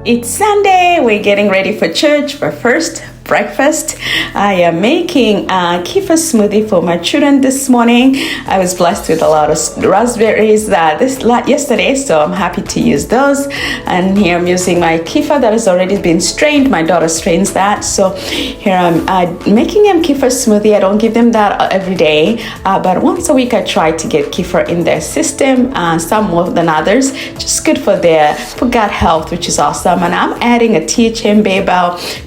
It's Sunday. We're getting ready for church, but first, breakfast. I am making a kefir smoothie for my children this morning. I was blessed with a lot of raspberries yesterday, so I'm happy to use those. And here I'm using my kefir that has already been strained. My daughter strains that, so here I'm making them kefir smoothie. I don't give them that every day, but once a week I try to get kefir in their system, some more than others. Just good for gut health, which is awesome. And I'm adding a THM Baby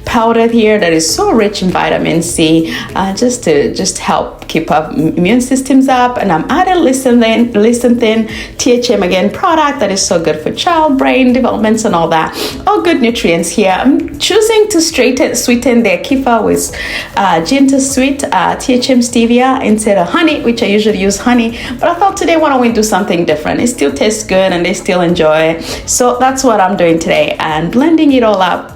powder here that is so rich in vitamin C, just to help keep our immune systems up. And I'm adding Listen Thin THM again product that is so good for child brain developments and all that. All good nutrients here. I'm choosing to sweeten their kefir with ginger sweet THM stevia instead of honey, which I usually use honey. But I thought today, why don't we do something different? It still tastes good and they still enjoy it. So that's what I'm doing today, and blending it all up.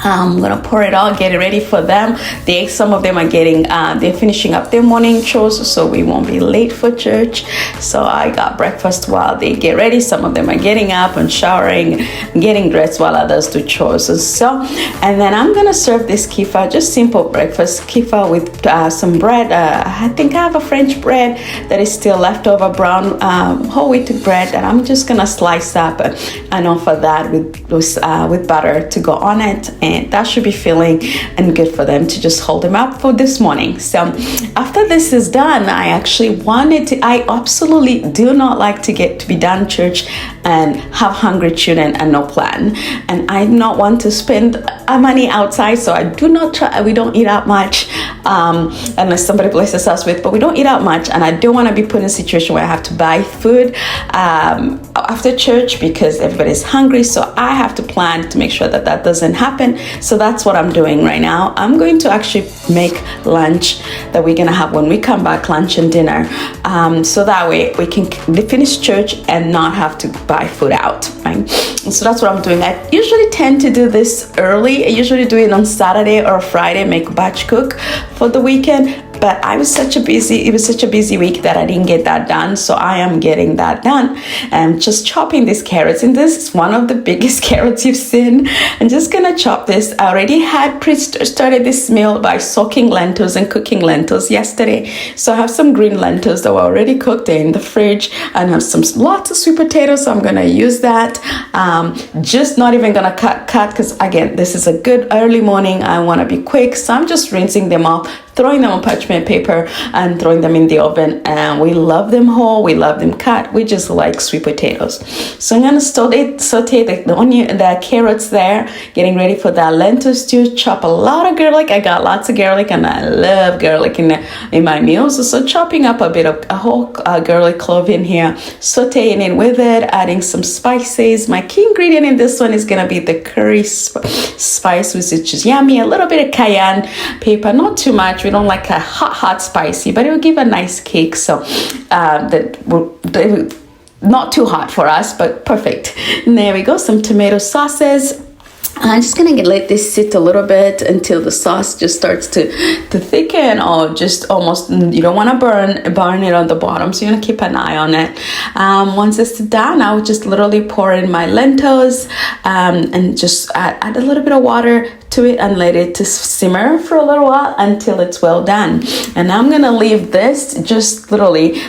I'm gonna pour it all, get it ready for them. Some of them are they're finishing up their morning chores, so we won't be late for church. So I got breakfast while they get ready. Some of them are getting up and showering, getting dressed while others do chores. And then I'm gonna serve this kefir, just simple breakfast kefir with some bread. I think I have a French bread that is still leftover brown whole wheat bread that I'm just gonna slice up and offer that with butter to go on it. And that should be filling and good for them to just hold them up for this morning. So after this is done, I absolutely do not like to be done church and have hungry children and no plan. And I do not want to spend money outside, so we don't eat out much unless somebody blesses us with, but we don't eat out much. And I don't want to be put in a situation where I have to buy food after church because everybody's hungry. So I have to plan to make sure that doesn't happen. So that's what I'm doing right now. I'm going to actually make lunch that we're going to have when we come back, lunch and dinner. So that way we can finish church and not have to buy food out, right? And so that's what I'm doing. I usually tend to do this early. I usually do it on Saturday or Friday, make batch cook for the weekend. But it was such a busy week that I didn't get that done. So I am getting that done. I'm just chopping these carrots. And this is one of the biggest carrots you've seen. I'm just going to chop this. I already had started this meal by soaking lentils and cooking lentils yesterday. So I have some green lentils that were already cooked in the fridge. And I have lots of sweet potatoes. So I'm going to use that. Just not even going to cut because, again, this is a good early morning. I want to be quick. So I'm just rinsing them off, throwing them on parchment paper and throwing them in the oven. And we love them whole, we love them cut. We just like sweet potatoes. So I'm gonna saute the carrots there, getting ready for that lentil stew. Chop a lot of garlic. I got lots of garlic and I love garlic in my meals. So chopping up a whole garlic clove in here, sauteing it with it, adding some spices. My key ingredient in this one is gonna be the curry spice, which is yummy. A little bit of cayenne pepper, not too much. We don't like a hot spicy, but it will give a nice cake. So not too hot for us, but perfect. And there we go. Some tomato sauces. I'm just gonna let this sit a little bit until the sauce just starts to thicken, or just almost, you don't want to burn it on the bottom, so you're gonna keep an eye on it. Once it's done, I would just literally pour in my lentils and just add a little bit of water to it and let it to simmer for a little while until it's well done. And I'm gonna leave this just literally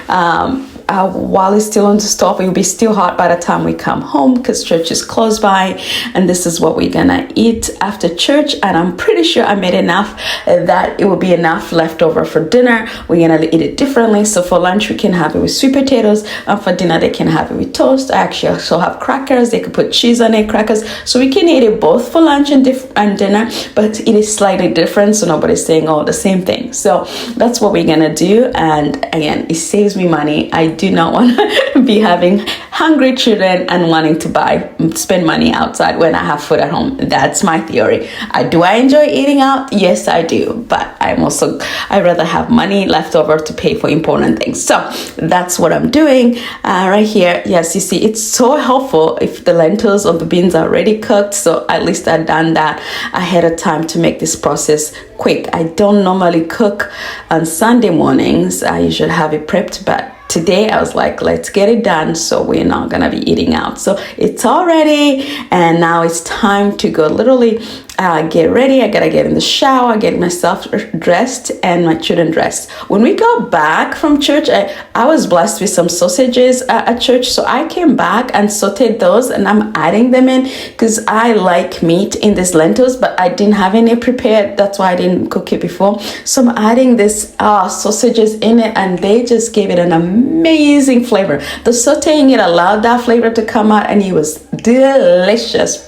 while it's still on the stove. It will be still hot by the time we come home because church is close by, and this is what we're gonna eat after church. And I'm pretty sure I made enough that it will be enough left over for dinner. We're gonna eat it differently. So for lunch we can have it with sweet potatoes, and for dinner they can have it with toast. I actually also have crackers. They could put cheese on it, crackers, so we can eat it both for lunch and dinner, but it is slightly different, so nobody's saying all the same thing. So that's what we're gonna do. And again, it saves me money. I do not want to be having hungry children and wanting to spend money outside when I have food at home. That's my theory. Do I enjoy eating out? Yes, I do. But I'd rather have money left over to pay for important things. So that's what I'm doing right here. Yes, you see, it's so helpful if the lentils or the beans are already cooked. So at least I've done that ahead of time to make this process quick. I don't normally cook on Sunday mornings. I usually have it prepped, but today I was like, let's get it done, so we're not gonna be eating out. So it's all ready, and now it's time to go literally get ready. I gotta get in the shower, get myself dressed and my children dressed. When we got back from church, I was blessed with some sausages at church, so I came back and sauteed those, and I'm adding them in because I like meat in these lentils, but I didn't have any prepared. That's why I didn't cook it before. So I'm adding this sausages in it, and they just gave it an amazing flavor. The sauteing it allowed that flavor to come out, and it was delicious.